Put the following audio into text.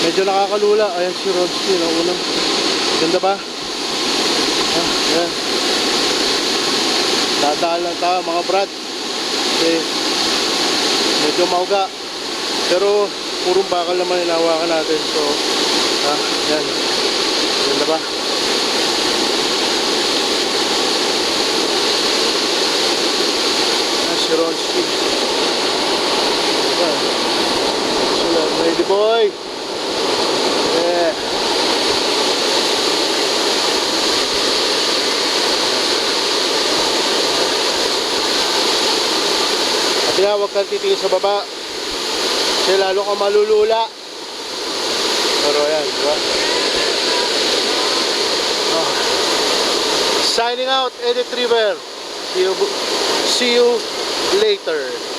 Medyo nakakalula. Ayan si Rodski, no? Unang. Ganda ba? Ayan. Dadaan lang tayo mga brad. Okay. Medyo mauga. Pero purong bakal naman inahawakan natin. So, ayan. Ganda ba? Ayan si Rodski. Ayan. Ready boy. Yeah. At yan, huwag kang titingin sa baba kasi lalo kang malulula. Pero ayan, diba? Signing out, Edit River. See you later.